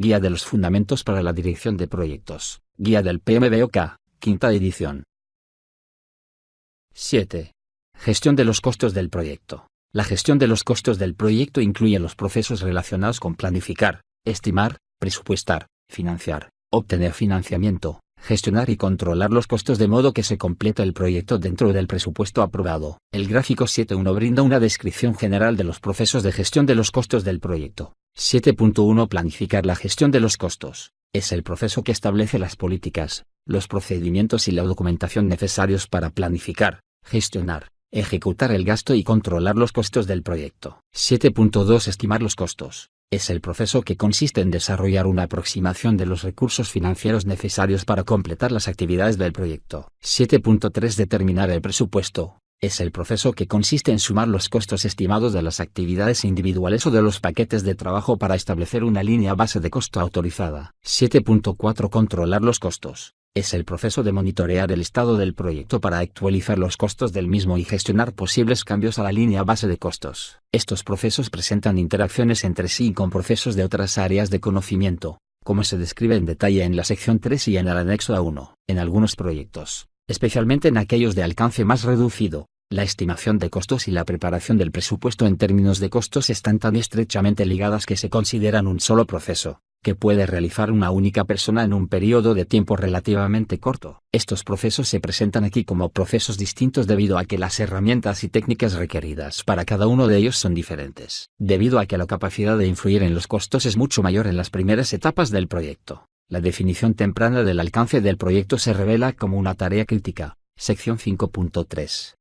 Guía de los Fundamentos para la Dirección de Proyectos. Guía del PMBOK, quinta edición. 7. Gestión de los costos del proyecto. La gestión de los costos del proyecto incluye los procesos relacionados con planificar, estimar, presupuestar, financiar, obtener financiamiento, gestionar y controlar los costos de modo que se complete el proyecto dentro del presupuesto aprobado. El gráfico 7.1 brinda una descripción general de los procesos de gestión de los costos del proyecto. 7.1 Planificar la gestión de los costos. Es el proceso que establece las políticas, los procedimientos y la documentación necesarios para planificar, gestionar, ejecutar el gasto y controlar los costos del proyecto. 7.2 Estimar los costos. Es el proceso que consiste en desarrollar una aproximación de los recursos financieros necesarios para completar las actividades del proyecto. 7.3 Determinar el presupuesto. Es el proceso que consiste en sumar los costos estimados de las actividades individuales o de los paquetes de trabajo para establecer una línea base de costo autorizada. 7.4 Controlar los costos. Es el proceso de monitorear el estado del proyecto para actualizar los costos del mismo y gestionar posibles cambios a la línea base de costos. Estos procesos presentan interacciones entre sí y con procesos de otras áreas de conocimiento, como se describe en detalle en la sección 3 y en el anexo A1. En algunos proyectos, especialmente en aquellos de alcance más reducido, la estimación de costos y la preparación del presupuesto en términos de costos están tan estrechamente ligadas que se consideran un solo proceso, que puede realizar una única persona en un periodo de tiempo relativamente corto. Estos procesos se presentan aquí como procesos distintos debido a que las herramientas y técnicas requeridas para cada uno de ellos son diferentes. Debido a que la capacidad de influir en los costos es mucho mayor en las primeras etapas del proyecto, la definición temprana del alcance del proyecto se revela como una tarea crítica. Sección 5.3.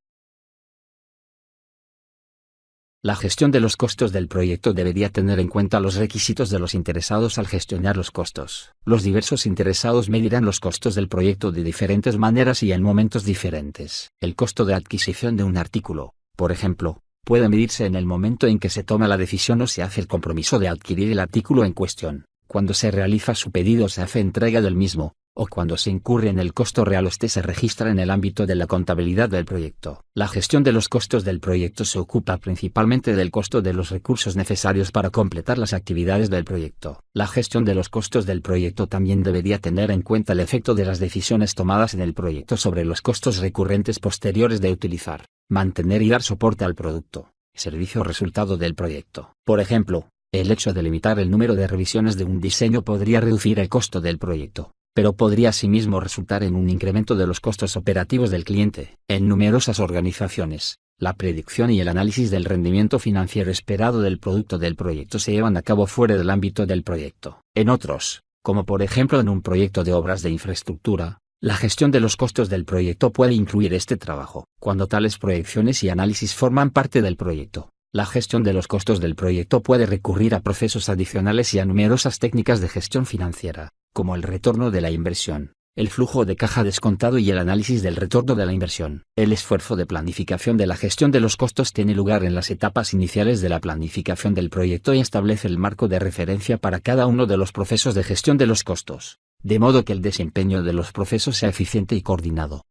La gestión de los costos del proyecto debería tener en cuenta los requisitos de los interesados al gestionar los costos. Los diversos interesados medirán los costos del proyecto de diferentes maneras y en momentos diferentes. El costo de adquisición de un artículo, por ejemplo, puede medirse en el momento en que se toma la decisión o se hace el compromiso de adquirir el artículo en cuestión, cuando se realiza su pedido o se hace entrega del mismo, o cuando se incurre en el costo real o se registra en el ámbito de la contabilidad del proyecto. La gestión de los costos del proyecto se ocupa principalmente del costo de los recursos necesarios para completar las actividades del proyecto. La gestión de los costos del proyecto también debería tener en cuenta el efecto de las decisiones tomadas en el proyecto sobre los costos recurrentes posteriores de utilizar, mantener y dar soporte al producto, servicio o resultado del proyecto. Por ejemplo, el hecho de limitar el número de revisiones de un diseño podría reducir el costo del proyecto, pero podría asimismo resultar en un incremento de los costos operativos del cliente. En numerosas organizaciones, la predicción y el análisis del rendimiento financiero esperado del producto del proyecto se llevan a cabo fuera del ámbito del proyecto. En otros, como por ejemplo en un proyecto de obras de infraestructura, la gestión de los costos del proyecto puede incluir este trabajo. Cuando tales proyecciones y análisis forman parte del proyecto, la gestión de los costos del proyecto puede recurrir a procesos adicionales y a numerosas técnicas de gestión financiera, como el retorno de la inversión, el flujo de caja descontado y el análisis del retorno de la inversión. El esfuerzo de planificación de la gestión de los costos tiene lugar en las etapas iniciales de la planificación del proyecto y establece el marco de referencia para cada uno de los procesos de gestión de los costos, de modo que el desempeño de los procesos sea eficiente y coordinado.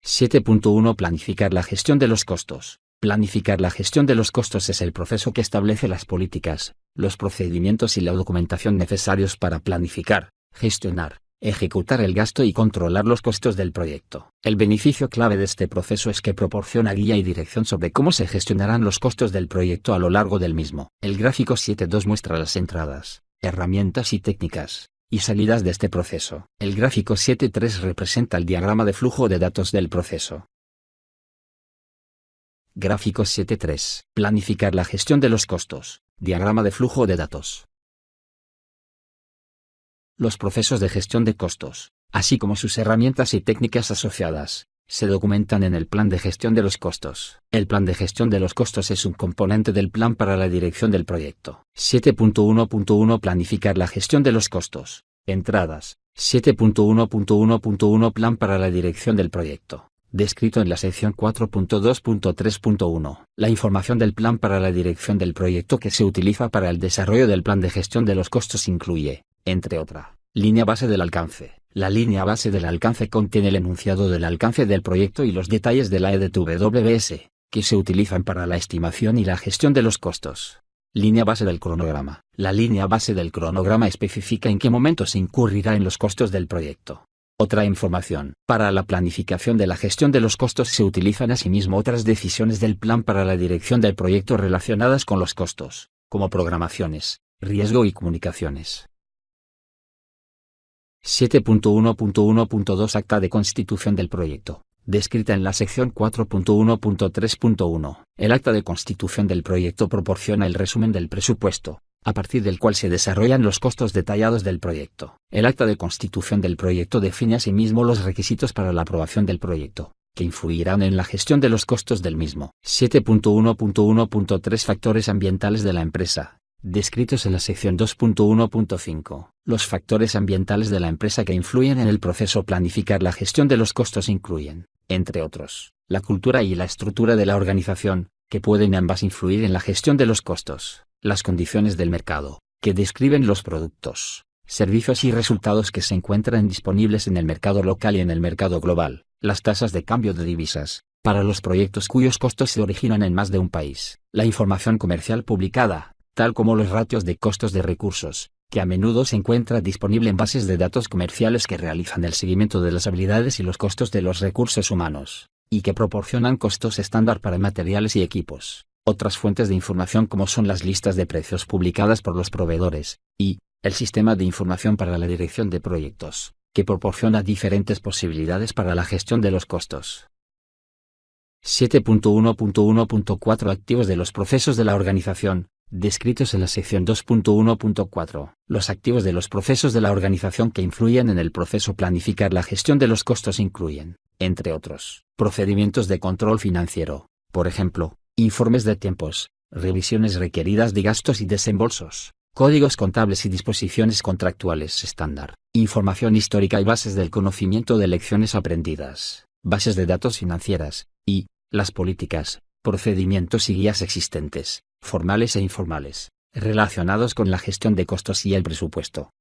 7.1 Planificar la gestión de los costos. Planificar la gestión de los costos es el proceso que establece las políticas, los procedimientos y la documentación necesarios para planificar, gestionar, ejecutar el gasto y controlar los costos del proyecto. El beneficio clave de este proceso es que proporciona guía y dirección sobre cómo se gestionarán los costos del proyecto a lo largo del mismo. El gráfico 7.2 muestra las entradas, herramientas y técnicas, y salidas de este proceso. El gráfico 7.3 representa el diagrama de flujo de datos del proceso. Gráfico 7.3. Planificar la gestión de los costos. Diagrama de flujo de datos. Los procesos de gestión de costos, así como sus herramientas y técnicas asociadas, se documentan en el plan de gestión de los costos. El plan de gestión de los costos es un componente del plan para la dirección del proyecto. 7.1.1 Planificar la gestión de los costos. Entradas. 7.1.1.1 Plan para la dirección del proyecto. Descrito en la sección 4.2.3.1. La información del plan para la dirección del proyecto que se utiliza para el desarrollo del plan de gestión de los costos incluye, entre otra, línea base del alcance. La línea base del alcance contiene el enunciado del alcance del proyecto y los detalles de la EDTWS, que se utilizan para la estimación y la gestión de los costos. Línea base del cronograma. La línea base del cronograma especifica en qué momento se incurrirá en los costos del proyecto. Otra información. Para la planificación de la gestión de los costos se utilizan asimismo otras decisiones del plan para la dirección del proyecto relacionadas con los costos, como programaciones, riesgo y comunicaciones. 7.1.1.2 Acta de constitución del proyecto. Descrita en la sección 4.1.3.1. El acta de constitución del proyecto proporciona el resumen del presupuesto, a partir del cual se desarrollan los costos detallados del proyecto. El acta de constitución del proyecto define asimismo los requisitos para la aprobación del proyecto, que influirán en la gestión de los costos del mismo. 7.1.1.3 Factores ambientales de la empresa. Descritos en la sección 2.1.5. Los factores ambientales de la empresa que influyen en el proceso planificar la gestión de los costos incluyen, entre otros, la cultura y la estructura de la organización, que pueden ambas influir en la gestión de los costos, las condiciones del mercado, que describen los productos, servicios y resultados que se encuentran disponibles en el mercado local y en el mercado global, las tasas de cambio de divisas, para los proyectos cuyos costos se originan en más de un país, la información comercial publicada, tal como los ratios de costos de recursos, que a menudo se encuentra disponible en bases de datos comerciales que realizan el seguimiento de las habilidades y los costos de los recursos humanos, y que proporcionan costos estándar para materiales y equipos. Otras fuentes de información como son las listas de precios publicadas por los proveedores, y el sistema de información para la dirección de proyectos, que proporciona diferentes posibilidades para la gestión de los costos. 7.1.1.4 Activos de los procesos de la organización. Descritos en la sección 2.1.4. Los activos de los procesos de la organización que influyen en el proceso planificar la gestión de los costos incluyen, entre otros, procedimientos de control financiero, por ejemplo, informes de tiempos, revisiones requeridas de gastos y desembolsos, códigos contables y disposiciones contractuales estándar, información histórica y bases del conocimiento de lecciones aprendidas, bases de datos financieras, y las políticas, procedimientos y guías existentes, formales e informales, relacionados con la gestión de costos y el presupuesto.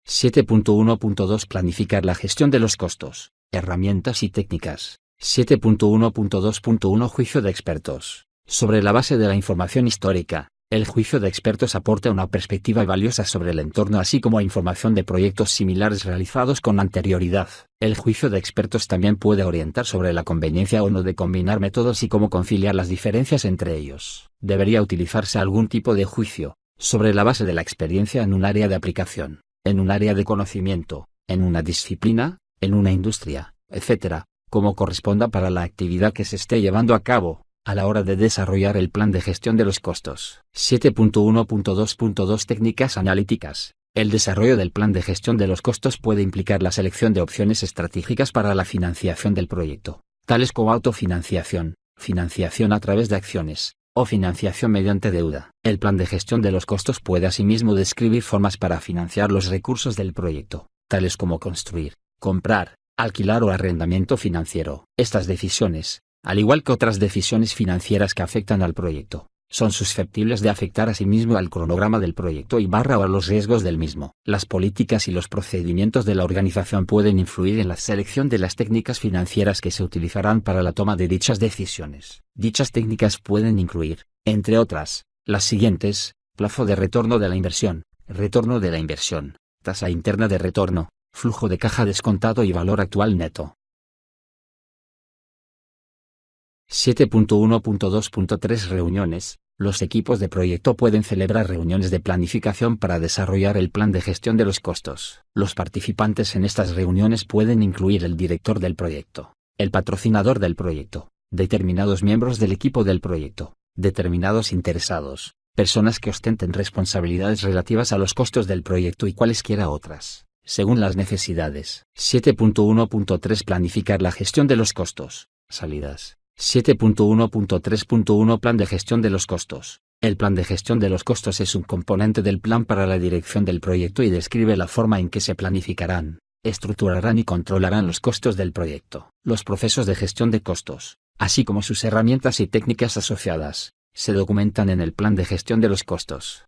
7.1.2 Planificar la gestión de los costos, herramientas y técnicas. 7.1.2.1 Juicio de expertos. Sobre la base de la información histórica, el juicio de expertos aporta una perspectiva valiosa sobre el entorno así como información de proyectos similares realizados con anterioridad. El juicio de expertos también puede orientar sobre la conveniencia o no de combinar métodos y cómo conciliar las diferencias entre ellos. Debería utilizarse algún tipo de juicio, sobre la base de la experiencia en un área de aplicación, en un área de conocimiento, en una disciplina, en una industria, etc., como corresponda para la actividad que se esté llevando a cabo, a la hora de desarrollar el plan de gestión de los costos. 7.1.2.2 Técnicas analíticas. El desarrollo del plan de gestión de los costos puede implicar la selección de opciones estratégicas para la financiación del proyecto, tales como autofinanciación, financiación a través de acciones, o financiación mediante deuda. El plan de gestión de los costos puede asimismo describir formas para financiar los recursos del proyecto, tales como construir, comprar, alquilar o arrendamiento financiero. Estas decisiones, al igual que otras decisiones financieras que afectan al proyecto, son susceptibles de afectar asimismo al cronograma del proyecto y o a los riesgos del mismo. Las políticas y los procedimientos de la organización pueden influir en la selección de las técnicas financieras que se utilizarán para la toma de dichas decisiones. Dichas técnicas pueden incluir, entre otras, las siguientes: plazo de retorno de la inversión, tasa interna de retorno, flujo de caja descontado y valor actual neto. 7.1.2.3 Reuniones. Los equipos de proyecto pueden celebrar reuniones de planificación para desarrollar el plan de gestión de los costos. Los participantes en estas reuniones pueden incluir el director del proyecto, el patrocinador del proyecto, determinados miembros del equipo del proyecto, determinados interesados, personas que ostenten responsabilidades relativas a los costos del proyecto y cualesquiera otras, según las necesidades. 7.1.3 Planificar la gestión de los costos. Salidas. 7.1.3.1 Plan de gestión de los costos. El plan de gestión de los costos es un componente del plan para la dirección del proyecto y describe la forma en que se planificarán, estructurarán y controlarán los costos del proyecto. Los procesos de gestión de costos, así como sus herramientas y técnicas asociadas, se documentan en el plan de gestión de los costos.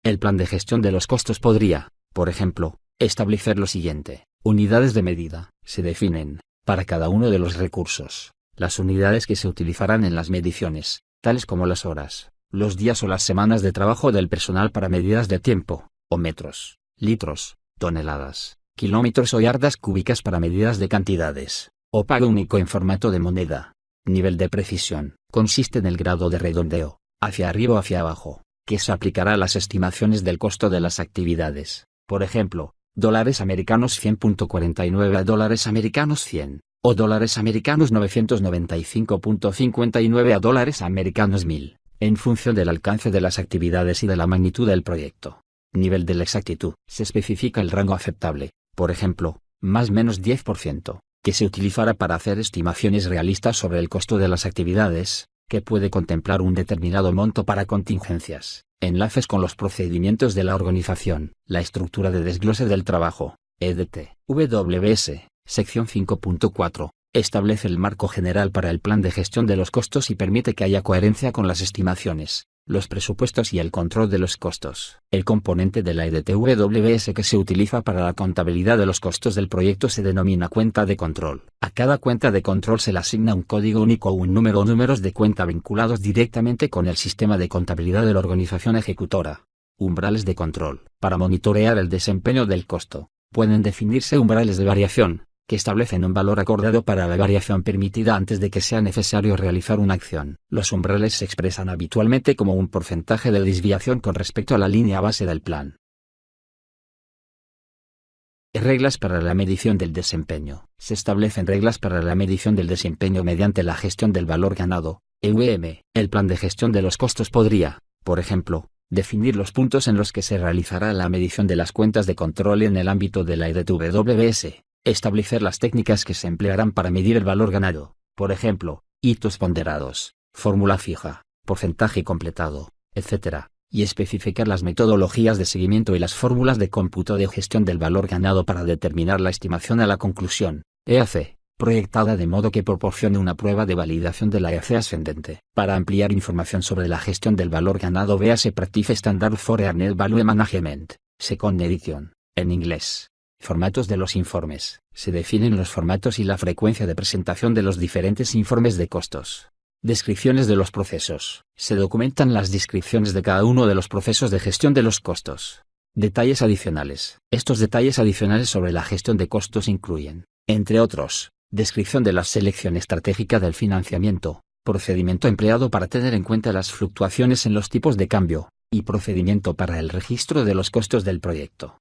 El plan de gestión de los costos podría, por ejemplo, establecer lo siguiente: unidades de medida. Se definen, para cada uno de los recursos, las unidades que se utilizarán en las mediciones, tales como las horas, los días o las semanas de trabajo del personal para medidas de tiempo, o metros, litros, toneladas, kilómetros o yardas cúbicas para medidas de cantidades, o pago único en formato de moneda. Nivel de precisión, consiste en el grado de redondeo, hacia arriba o hacia abajo, que se aplicará a las estimaciones del costo de las actividades. Por ejemplo, dólares americanos 100.49 a dólares americanos 100, o dólares americanos 995.59 a dólares americanos 1000, en función del alcance de las actividades y de la magnitud del proyecto. Nivel de la exactitud. Se especifica el rango aceptable, por ejemplo, más menos 10%, que se utilizará para hacer estimaciones realistas sobre el costo de las actividades, que puede contemplar un determinado monto para contingencias, enlaces con los procedimientos de la organización, la estructura de desglose del trabajo, EDT. WS, sección 5.4, establece el marco general para el plan de gestión de los costos y permite que haya coherencia con las estimaciones, los presupuestos y el control de los costos. El componente de la EDT-WS que se utiliza para la contabilidad de los costos del proyecto se denomina cuenta de control. A cada cuenta de control se le asigna un código único o un número o números de cuenta vinculados directamente con el sistema de contabilidad de la organización ejecutora. Umbrales de control. Para monitorear el desempeño del costo, pueden definirse umbrales de variación, que establecen un valor acordado para la variación permitida antes de que sea necesario realizar una acción. Los umbrales se expresan habitualmente como un porcentaje de desviación con respecto a la línea base del plan. Reglas para la medición del desempeño. Se establecen reglas para la medición del desempeño mediante la gestión del valor ganado, EVM. El plan de gestión de los costos podría, por ejemplo, definir los puntos en los que se realizará la medición de las cuentas de control en el ámbito de la EDT-WS. Establecer las técnicas que se emplearán para medir el valor ganado, por ejemplo, hitos ponderados, fórmula fija, porcentaje completado, etc., y especificar las metodologías de seguimiento y las fórmulas de cómputo de gestión del valor ganado para determinar la estimación a la conclusión, EAC, proyectada de modo que proporcione una prueba de validación de la EAC ascendente. Para ampliar información sobre la gestión del valor ganado, véase Practice Standard for Earned Value Management, Second Edition, en inglés. Formatos de los informes. Se definen los formatos y la frecuencia de presentación de los diferentes informes de costos. Descripciones de los procesos. Se documentan las descripciones de cada uno de los procesos de gestión de los costos. Detalles adicionales. Estos detalles adicionales sobre la gestión de costos incluyen, entre otros, descripción de la selección estratégica del financiamiento, procedimiento empleado para tener en cuenta las fluctuaciones en los tipos de cambio, y procedimiento para el registro de los costos del proyecto.